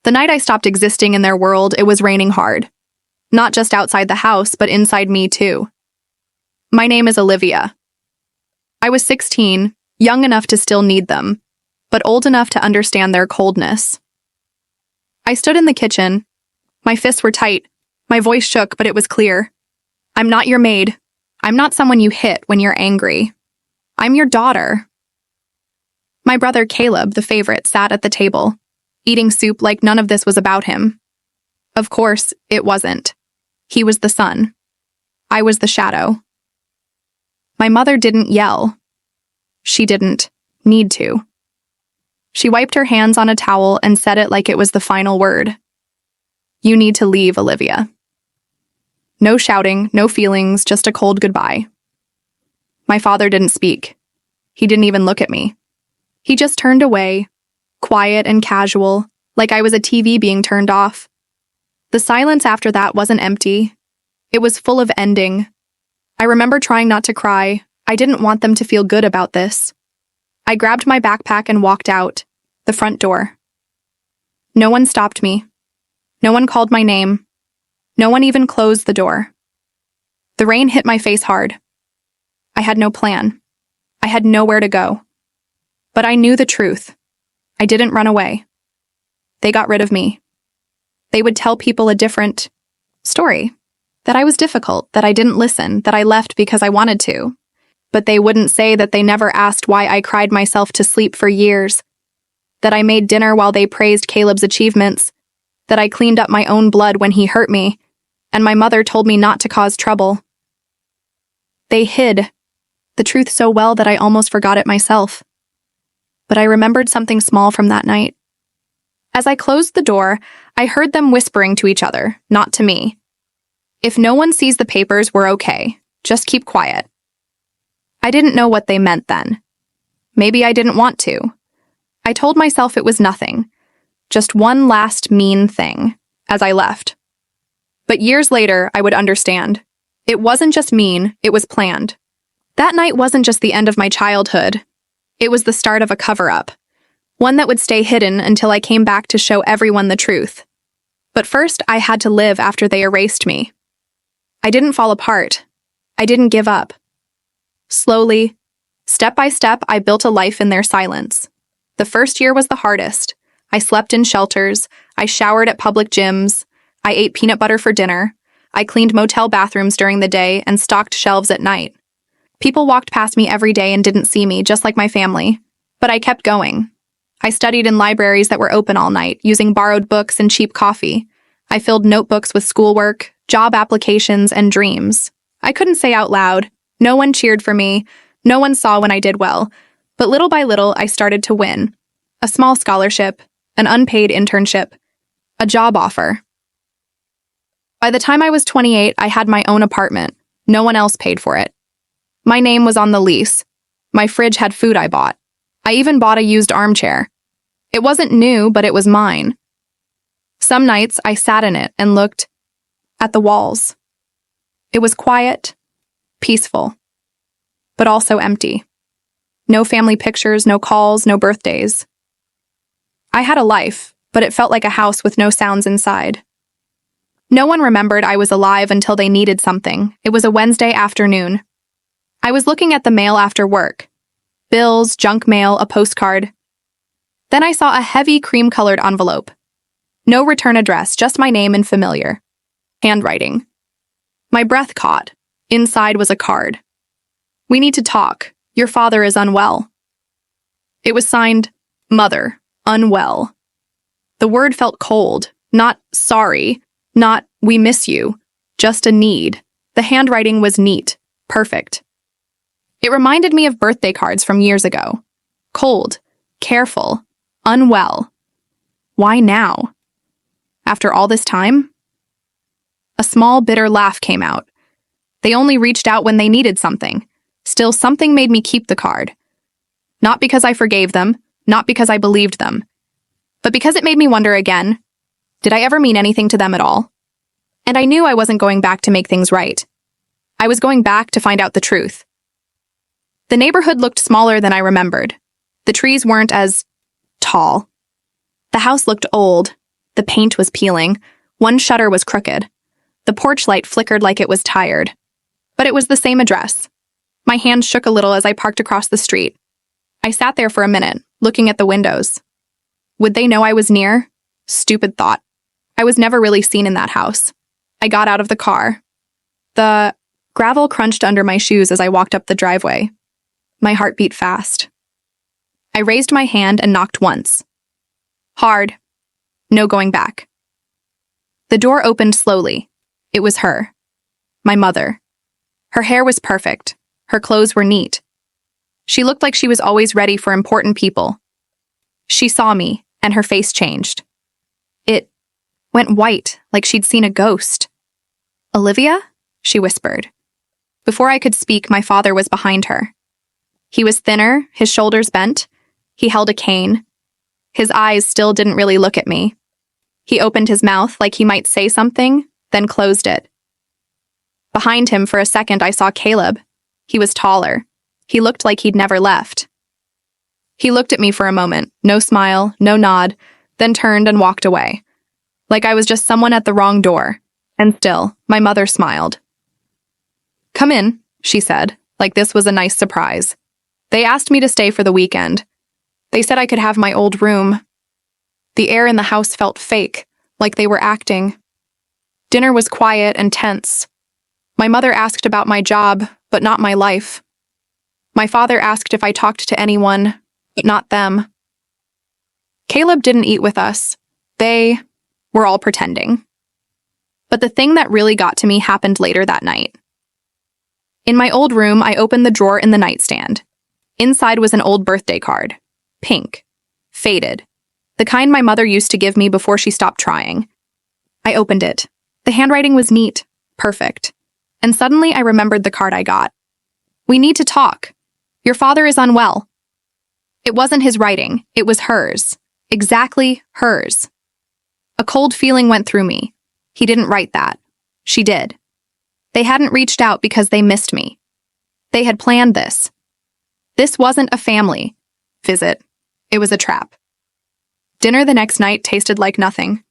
The night I stopped existing in their world, it was raining hard. Not just outside the house, but inside me too. My name is Olivia. I was 16, young enough to still need them, but old enough to understand their coldness. I stood in the kitchen. My fists were tight. My voice shook, but it was clear. I'm not your maid. I'm not someone you hit when you're angry. I'm your daughter. My brother Caleb, the favorite, sat at the table, eating soup like none of this was about him. Of course, it wasn't. He was the sun. I was the shadow. My mother didn't yell. She didn't need to. She wiped her hands on a towel and said it like it was the final word. You need to leave, Olivia. No shouting, no feelings, just a cold goodbye. My father didn't speak. He didn't even look at me. He just turned away, quiet and casual, like I was a TV being turned off. The silence after that wasn't empty. It was full of ending. I remember trying not to cry. I didn't want them to feel good about this. I grabbed my backpack and walked out, the front door. No one stopped me. No one called my name. No one even closed the door. The rain hit my face hard. I had no plan. I had nowhere to go. But I knew the truth. I didn't run away. They got rid of me. They would tell people a different story. That I was difficult, that I didn't listen, that I left because I wanted to. But they wouldn't say that they never asked why I cried myself to sleep for years. That I made dinner while they praised Caleb's achievements. That I cleaned up my own blood when he hurt me. And my mother told me not to cause trouble. They hid the truth so well that I almost forgot it myself. But I remembered something small from that night. As I closed the door, I heard them whispering to each other, not to me. If no one sees the papers, we're okay. Just keep quiet. I didn't know what they meant then. Maybe I didn't want to. I told myself it was nothing. Just one last mean thing, as I left. But years later, I would understand. It wasn't just mean, it was planned. That night wasn't just the end of my childhood. It was the start of a cover-up. One that would stay hidden until I came back to show everyone the truth. But first, I had to live after they erased me. I didn't fall apart. I didn't give up. Slowly, step by step, I built a life in their silence. The first year was the hardest. I slept in shelters. I showered at public gyms. I ate peanut butter for dinner. I cleaned motel bathrooms during the day and stocked shelves at night. People walked past me every day and didn't see me, just like my family. But I kept going. I studied in libraries that were open all night, using borrowed books and cheap coffee. I filled notebooks with schoolwork, job applications, and dreams. I couldn't say out loud. No one cheered for me. No one saw when I did well. But little by little, I started to win. A small scholarship, an unpaid internship, a job offer. By the time I was 28, I had my own apartment. No one else paid for it. My name was on the lease. My fridge had food I bought. I even bought a used armchair. It wasn't new, but it was mine. Some nights, I sat in it and looked at the walls. It was quiet, peaceful, but also empty. No family pictures, no calls, no birthdays. I had a life, but it felt like a house with no sounds inside. No one remembered I was alive until they needed something. It was a Wednesday afternoon. I was looking at the mail after work. Bills, junk mail, a postcard. Then I saw a heavy cream-colored envelope. No return address, just my name and familiar handwriting. My breath caught. Inside was a card. We need to talk. Your father is unwell. It was signed, Mother, unwell. The word felt cold, not sorry, not we miss you, just a need. The handwriting was neat, perfect. It reminded me of birthday cards from years ago. Cold, careful, unwell. Why now? After all this time? A small, bitter laugh came out. They only reached out when they needed something. Still, something made me keep the card. Not because I forgave them, not because I believed them, but because it made me wonder again, did I ever mean anything to them at all? And I knew I wasn't going back to make things right. I was going back to find out the truth. The neighborhood looked smaller than I remembered. The trees weren't as tall. The house looked old. The paint was peeling. One shutter was crooked. The porch light flickered like it was tired. But it was the same address. My hand shook a little as I parked across the street. I sat there for a minute, looking at the windows. Would they know I was near? Stupid thought. I was never really seen in that house. I got out of the car. The gravel crunched under my shoes as I walked up the driveway. My heart beat fast. I raised my hand and knocked once. Hard. No going back. The door opened slowly. It was her. My mother. Her hair was perfect. Her clothes were neat. She looked like she was always ready for important people. She saw me, and her face changed. It went white, like she'd seen a ghost. "Olivia?" she whispered. Before I could speak, my father was behind her. He was thinner, his shoulders bent. He held a cane. His eyes still didn't really look at me. He opened his mouth like he might say something, then closed it. Behind him for a second I saw Caleb. He was taller. He looked like he'd never left. He looked at me for a moment, no smile, no nod, then turned and walked away. Like I was just someone at the wrong door. And still, my mother smiled. "Come in," she said, like this was a nice surprise. They asked me to stay for the weekend. They said I could have my old room. The air in the house felt fake, like they were acting. Dinner was quiet and tense. My mother asked about my job, but not my life. My father asked if I talked to anyone, but not them. Caleb didn't eat with us. They were all pretending. But the thing that really got to me happened later that night. In my old room, I opened the drawer in the nightstand. Inside was an old birthday card. Pink. Faded. The kind my mother used to give me before she stopped trying. I opened it. The handwriting was neat. Perfect. And suddenly I remembered the card I got. "We need to talk. Your father is unwell." It wasn't his writing. It was hers. Exactly hers. A cold feeling went through me. He didn't write that. She did. They hadn't reached out because they missed me. They had planned this. This wasn't a family visit. It was a trap. Dinner the next night tasted like nothing.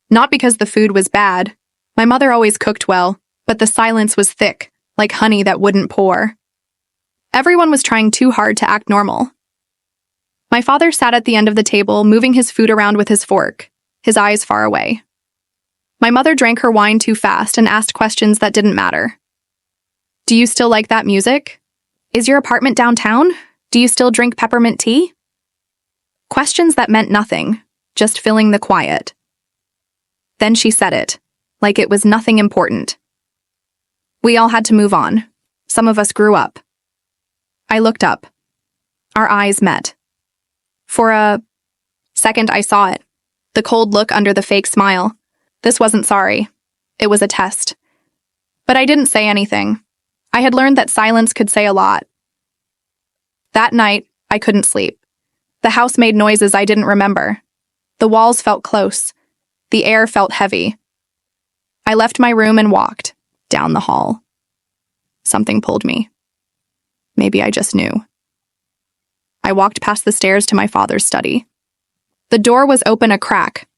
Not because the food was bad. My mother always cooked well, but the silence was thick, like honey that wouldn't pour. Everyone was trying too hard to act normal. My father sat at the end of the table, moving his food around with his fork, his eyes far away. My mother drank her wine too fast and asked questions that didn't matter. "Do you still like that music? Is your apartment downtown? Do you still drink peppermint tea?" Questions that meant nothing, just filling the quiet. Then she said it, like it was nothing important. "We all had to move on. Some of us grew up." I looked up. Our eyes met. For a second, I saw it. The cold look under the fake smile. This wasn't sorry. It was a test. But I didn't say anything. I had learned that silence could say a lot. That night, I couldn't sleep. The house made noises I didn't remember. The walls felt close. The air felt heavy. I left my room and walked down the hall. Something pulled me. Maybe I just knew. I walked past the stairs to my father's study. The door was open a crack.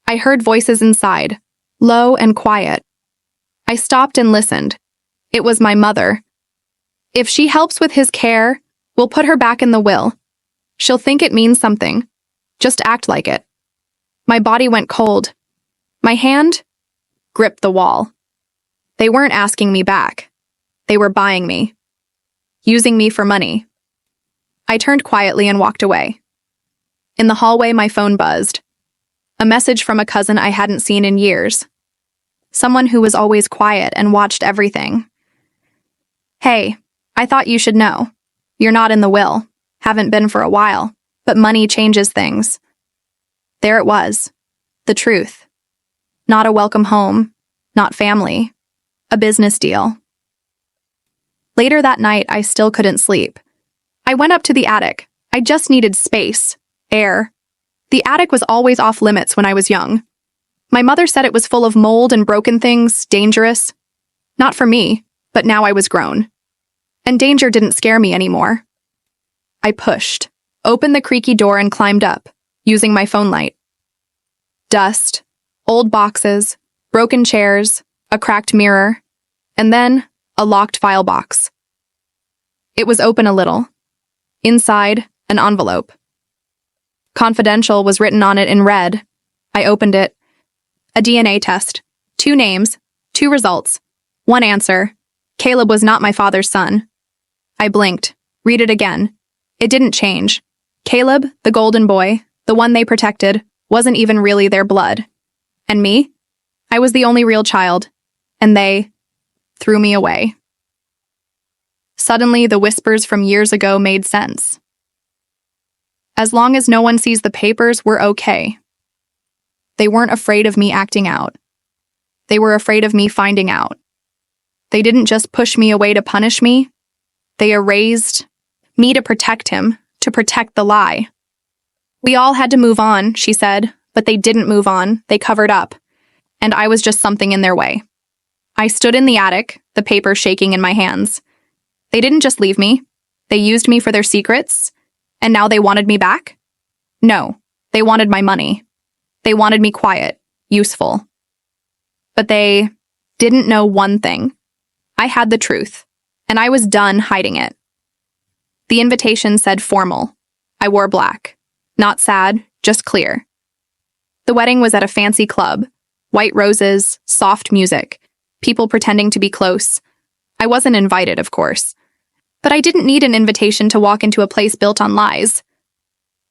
I heard voices inside, low and quiet. I stopped and listened. It was my mother. "If she helps with his care, we'll put her back in the will. She'll think it means something. Just act like it." My body went cold. My hand gripped the wall. They weren't asking me back. They were buying me. Using me for money. I turned quietly and walked away. In the hallway, my phone buzzed. A message from a cousin I hadn't seen in years. Someone who was always quiet and watched everything. "Hey, I thought you should know. You're not in the will. Haven't been for a while. But money changes things." There it was. The truth. Not a welcome home. Not family. A business deal. Later that night, I still couldn't sleep. I went up to the attic. I just needed space. Air. The attic was always off limits when I was young. My mother said it was full of mold and broken things, dangerous. Not for me, but now I was grown. And danger didn't scare me anymore. I pushed, opened the creaky door and climbed up, using my phone light. dust, old boxes, broken chairs, a cracked mirror, and then a locked file box. It was open a little. Inside, an envelope. Confidential was written on it in red. I opened it. A DNA test. 2 names, 2 results, 1 answer. Caleb was not my father's son. I blinked. Read it again. It didn't change. Caleb, the golden boy, the one they protected, wasn't even really their blood. And me? I was the only real child. And they threw me away. Suddenly, the whispers from years ago made sense. As long as no one sees the papers, we're okay. They weren't afraid of me acting out. They were afraid of me finding out. They didn't just push me away to punish me. They erased me to protect him, to protect the lie. We all had to move on, she said, but they didn't move on. They covered up. And I was just something in their way. I stood in the attic, the paper shaking in my hands. They didn't just leave me. They used me for their secrets. And now they wanted me back? No, they wanted my money. They wanted me quiet, useful. But they didn't know one thing. I had the truth, and I was done hiding it. The invitation said formal. I wore black. Not sad, just clear. The wedding was at a fancy club. White roses, soft music, people pretending to be close. I wasn't invited, of course. But I didn't need an invitation to walk into a place built on lies.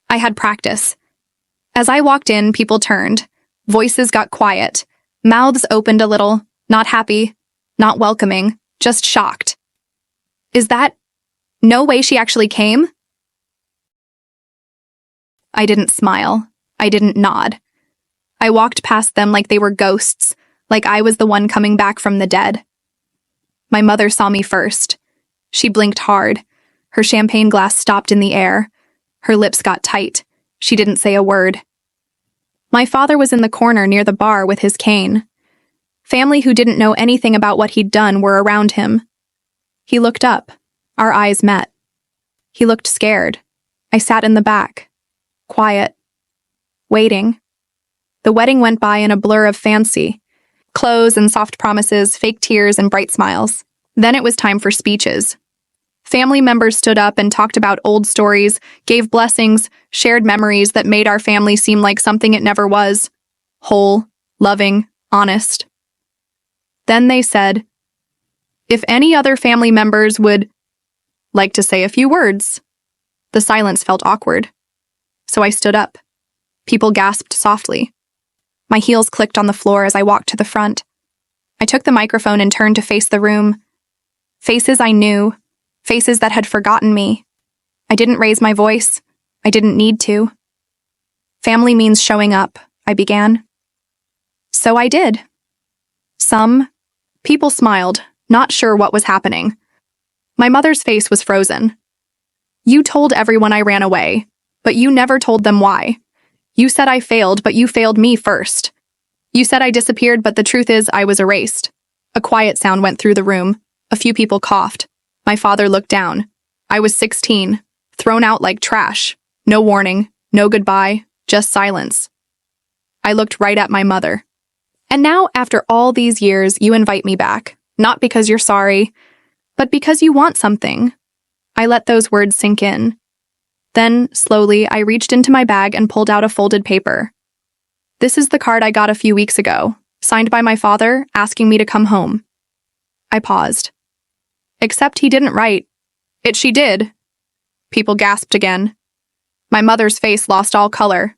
I had practice. As I walked in, people turned. Voices got quiet. Mouths opened a little, not happy, not welcoming, just shocked. Is that no way she actually came? I didn't smile. I didn't nod. I walked past them like they were ghosts, like I was the one coming back from the dead. My mother saw me first. She blinked hard. Her champagne glass stopped in the air. Her lips got tight. She didn't say a word. My father was in the corner near the bar with his cane. Family who didn't know anything about what he'd done were around him. He looked up. Our eyes met. He looked scared. I sat in the back. Quiet. Waiting. The wedding went by in a blur of fancy. Clothes and soft promises, fake tears and bright smiles. Then it was time for speeches. Family members stood up and talked about old stories, gave blessings, shared memories that made our family seem like something it never was. Whole, loving, honest. Then they said, if any other family members would like to say a few words. The silence felt awkward. So I stood up. People gasped softly. My heels clicked on the floor as I walked to the front. I took the microphone and turned to face the room. Faces I knew. Faces that had forgotten me. I didn't raise my voice. I didn't need to. Family means showing up, I began. So I did. Some people smiled, not sure what was happening. My mother's face was frozen. You told everyone I ran away, but you never told them why. You said I failed, but you failed me first. You said I disappeared, but the truth is I was erased. A quiet sound went through the room. A few people coughed. My father looked down. I was 16, thrown out like trash. No warning, no goodbye, just silence. I looked right at my mother. And now, after all these years, you invite me back. Not because you're sorry, but because you want something. I let those words sink in. Then, slowly, I reached into my bag and pulled out a folded paper. This is the card I got a few weeks ago, signed by my father, asking me to come home. I paused. Except he didn't write. She did. People gasped again. My mother's face lost all color.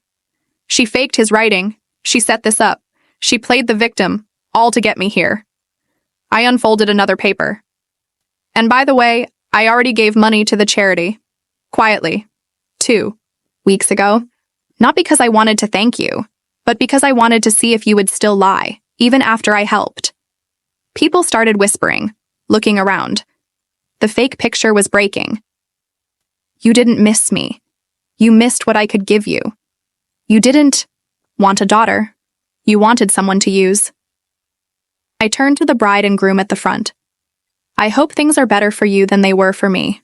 She faked his writing. She set this up. She played the victim, all to get me here. I unfolded another paper. And by the way, I already gave money to the charity. Quietly. 2 weeks ago. Not because I wanted to thank you, but because I wanted to see if you would still lie, even after I helped. People started whispering, looking around. The fake picture was breaking. You didn't miss me. You missed what I could give you. You didn't want a daughter. You wanted someone to use. I turned to the bride and groom at the front. I hope things are better for you than they were for me.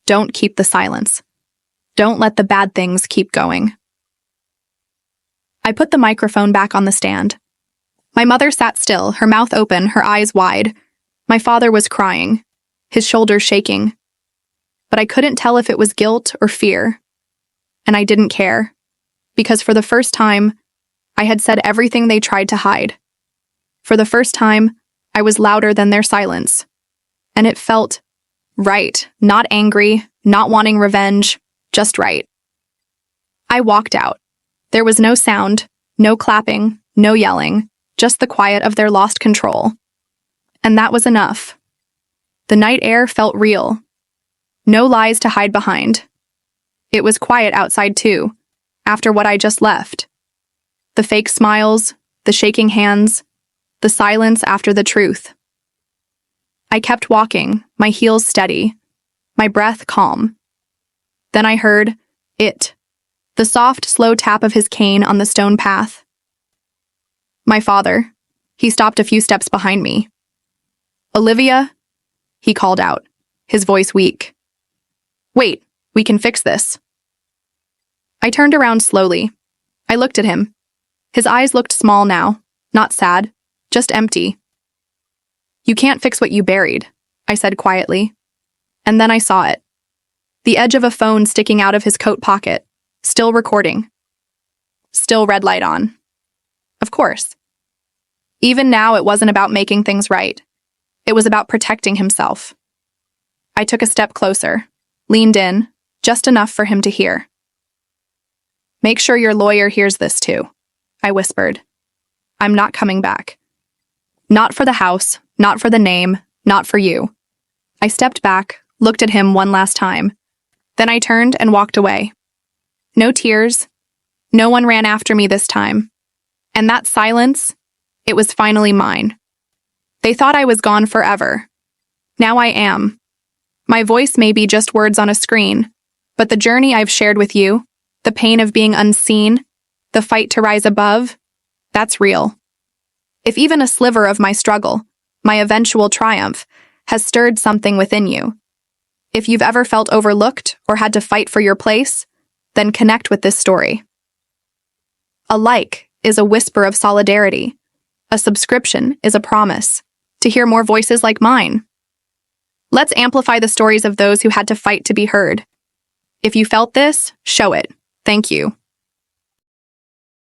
Don't keep the silence. Don't let the bad things keep going. I put the microphone back on the stand. My mother sat still, her mouth open, her eyes wide. My father was crying, his shoulders shaking. But I couldn't tell if it was guilt or fear. And I didn't care, because for the first time, I had said everything they tried to hide. For the first time, I was louder than their silence. And it felt right, not angry, not wanting revenge, just right. I walked out. There was no sound, no clapping, no yelling, just the quiet of their lost control. And that was enough. The night air felt real. No lies to hide behind. It was quiet outside too, after what I just left. The fake smiles, the shaking hands, the silence after the truth. I kept walking, my heels steady, my breath calm. Then I heard it, the soft, slow tap of his cane on the stone path. My father. He stopped a few steps behind me. "Olivia?" he called out, his voice weak. "Wait, we can fix this." I turned around slowly. I looked at him. His eyes looked small now, not sad, just empty. "You can't fix what you buried," I said quietly. And then I saw it. The edge of a phone sticking out of his coat pocket, still recording. Still red light on. Of course. Even now, it wasn't about making things right. It was about protecting himself. I took a step closer, leaned in, just enough for him to hear. "Make sure your lawyer hears this too," I whispered. "I'm not coming back. Not for the house, not for the name, not for you." I stepped back, looked at him one last time. Then I turned and walked away. No tears. No one ran after me this time. And that silence, it was finally mine. They thought I was gone forever. Now I am. My voice may be just words on a screen, but the journey I've shared with you, the pain of being unseen, the fight to rise above, that's real. If even a sliver of my struggle, my eventual triumph, has stirred something within you, if you've ever felt overlooked or had to fight for your place, then connect with this story. A like is a whisper of solidarity. A subscription is a promise to hear more voices like mine. Let's amplify the stories of those who had to fight to be heard. If you felt this, show it. Thank you.